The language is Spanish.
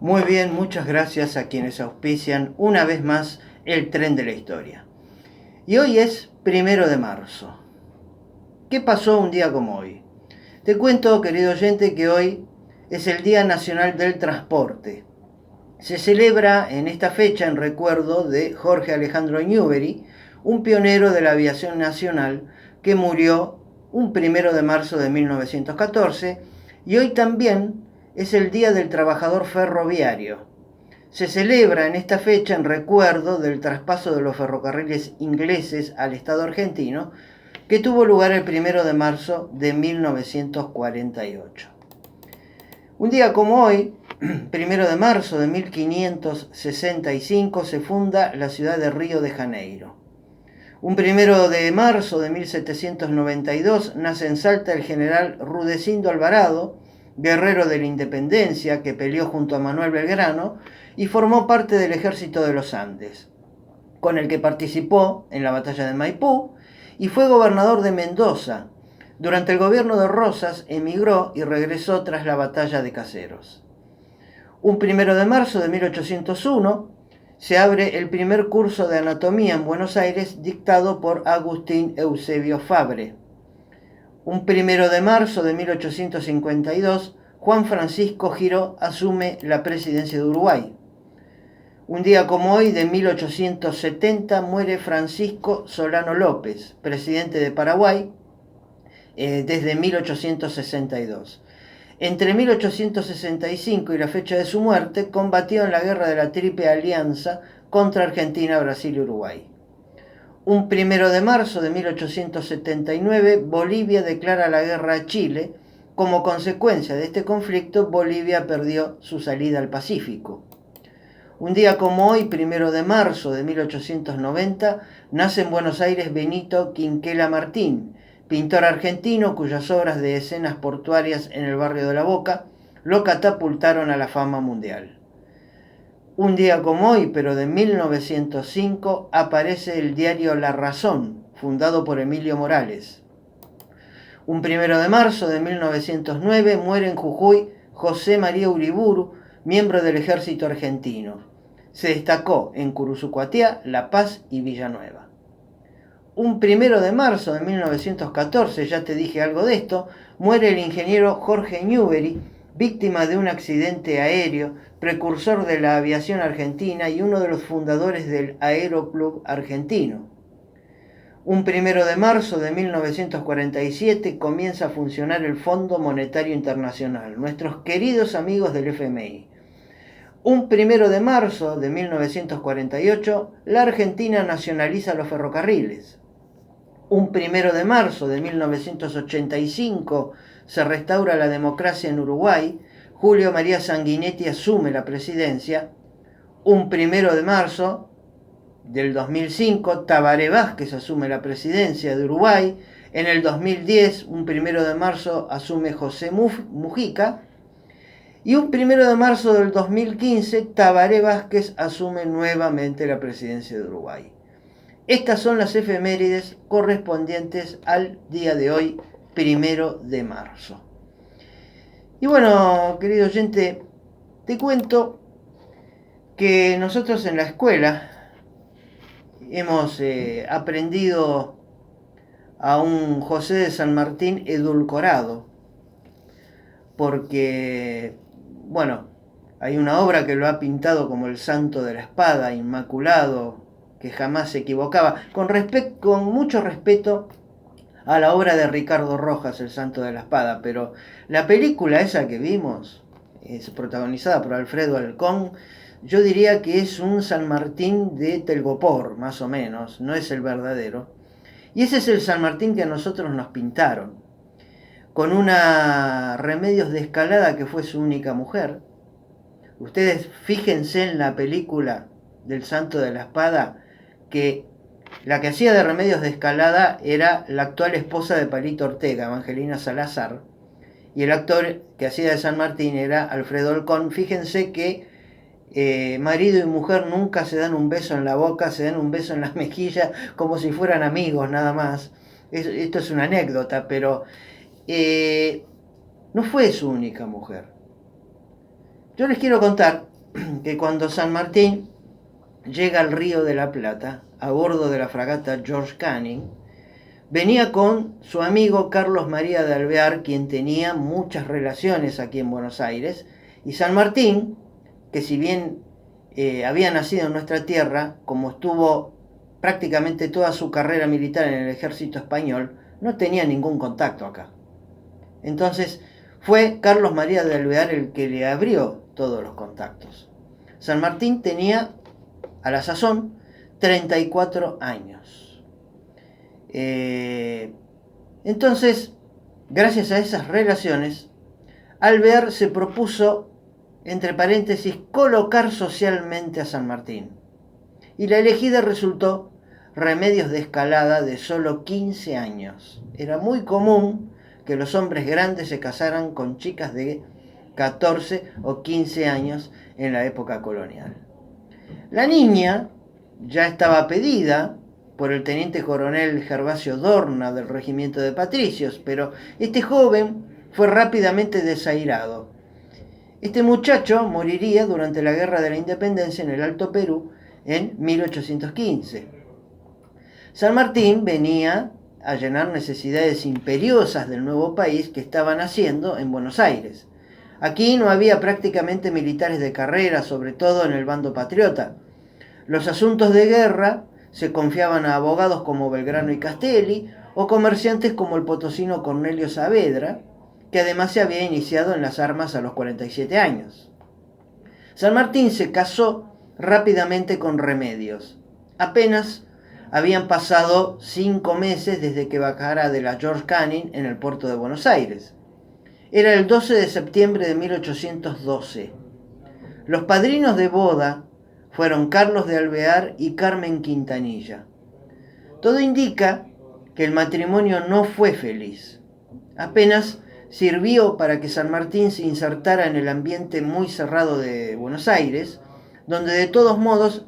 Muy bien, muchas gracias a quienes auspician una vez más el tren de la historia. Y hoy es 1 de marzo. ¿Qué pasó un día como hoy? Te cuento, querido oyente, que hoy es el Día Nacional del Transporte. Se celebra en esta fecha en recuerdo de Jorge Alejandro Newbery, un pionero de la aviación nacional que murió un 1 de marzo de 1914, y hoy también es el Día del Trabajador Ferroviario. Se celebra en esta fecha en recuerdo del traspaso de los ferrocarriles ingleses al Estado argentino, que tuvo lugar el 1 de marzo de 1948. Un día como hoy, 1 de marzo de 1565, se funda la ciudad de Río de Janeiro. Un 1 de marzo de 1792 nace en Salta el general Rudecindo Alvarado, guerrero de la independencia que peleó junto a Manuel Belgrano y formó parte del ejército de los Andes, con el que participó en la batalla de Maipú y fue gobernador de Mendoza. Durante el gobierno de Rosas emigró y regresó tras la batalla de Caseros. Un 1 de marzo de 1801 se abre el primer curso de anatomía en Buenos Aires dictado por Agustín Eusebio Fabre. Un 1 de marzo de 1852 Juan Francisco Giró asume la presidencia de Uruguay. Un día como hoy, de 1870, muere Francisco Solano López, presidente de Paraguay, desde 1862. Entre 1865 y la fecha de su muerte, combatió en la guerra de la Triple Alianza contra Argentina, Brasil y Uruguay. Un 1 de marzo de 1879, Bolivia declara la guerra a Chile. Como consecuencia de este conflicto, Bolivia perdió su salida al Pacífico. Un día como hoy, 1 de marzo de 1890, nace en Buenos Aires Benito Quinquela Martín, pintor argentino cuyas obras de escenas portuarias en el barrio de La Boca lo catapultaron a la fama mundial. Un día como hoy, pero de 1905, aparece el diario La Razón, fundado por Emilio Morales. Un 1 de marzo de 1909 muere en Jujuy José María Uriburu, miembro del ejército argentino. Se destacó en Curuzucuatiá, La Paz y Villanueva. Un 1 de marzo de 1914, ya te dije algo de esto, muere el ingeniero Jorge Newbery, víctima de un accidente aéreo, precursor de la aviación argentina y uno de los fundadores del Aeroclub Argentino. Un 1 de marzo de 1947 comienza a funcionar el Fondo Monetario Internacional, nuestros queridos amigos del FMI. Un 1 de marzo de 1948, la Argentina nacionaliza los ferrocarriles. Un 1 de marzo de 1985 se restaura la democracia en Uruguay. Julio María Sanguinetti asume la presidencia. Un 1 de marzo del 2005, Tabaré Vázquez asume la presidencia de Uruguay. En el 2010, un 1 de marzo, asume José Mujica. Y un 1 de marzo del 2015, Tabaré Vázquez asume nuevamente la presidencia de Uruguay. Estas son las efemérides correspondientes al día de hoy, 1 de marzo. Y bueno, querido oyente, te cuento que nosotros en la escuela hemos aprendido a un José de San Martín edulcorado, porque, bueno, hay una obra que lo ha pintado como el santo de la espada, inmaculado, que jamás se equivocaba, con mucho respeto a la obra de Ricardo Rojas, El Santo de la Espada, pero la película esa que vimos, es protagonizada por Alfredo Alcón, yo diría que es un San Martín de Telgopor, más o menos, no es el verdadero. Y ese es el San Martín que a nosotros nos pintaron, con una Remedios de Escalada que fue su única mujer. Ustedes fíjense en la película del Santo de la Espada, que la que hacía de Remedios de Escalada era la actual esposa de Palito Ortega, Evangelina Salazar, y el actor que hacía de San Martín era Alfredo Alcón. Fíjense que marido y mujer nunca se dan un beso en la boca, se dan un beso en la mejilla como si fueran amigos nada más. Esto es una anécdota, pero no fue su única mujer. Yo les quiero contar que cuando San Martín llega al Río de la Plata, a bordo de la fragata George Canning, venía con su amigo Carlos María de Alvear, quien tenía muchas relaciones aquí en Buenos Aires, y San Martín, que si bien había nacido en nuestra tierra, como estuvo prácticamente toda su carrera militar en el ejército español, no tenía ningún contacto acá. Entonces fue Carlos María de Alvear el que le abrió todos los contactos. San Martín tenía, a la sazón, 34 años. Entonces, gracias a esas relaciones, Alvear se propuso, entre paréntesis, colocar socialmente a San Martín. Y la elegida resultó Remedios de Escalada, de solo 15 años. Era muy común que los hombres grandes se casaran con chicas de 14 o 15 años en la época colonial. La niña ya estaba pedida por el teniente coronel Gervasio Dorna del regimiento de patricios, pero este joven fue rápidamente desairado. Este muchacho moriría durante la Guerra de la Independencia en el Alto Perú en 1815. San Martín venía a llenar necesidades imperiosas del nuevo país que estaban haciendo en Buenos Aires. Aquí no había prácticamente militares de carrera, sobre todo en el bando patriota. Los asuntos de guerra se confiaban a abogados como Belgrano y Castelli o comerciantes como el potosino Cornelio Saavedra, que además se había iniciado en las armas a los 47 años. San Martín se casó rápidamente con Remedios. Apenas habían pasado 5 meses desde que bajara de la George Canning en el puerto de Buenos Aires. Era el 12 de septiembre de 1812. Los padrinos de boda fueron Carlos de Alvear y Carmen Quintanilla. Todo indica que el matrimonio no fue feliz. Apenas sirvió para que San Martín se insertara en el ambiente muy cerrado de Buenos Aires, donde de todos modos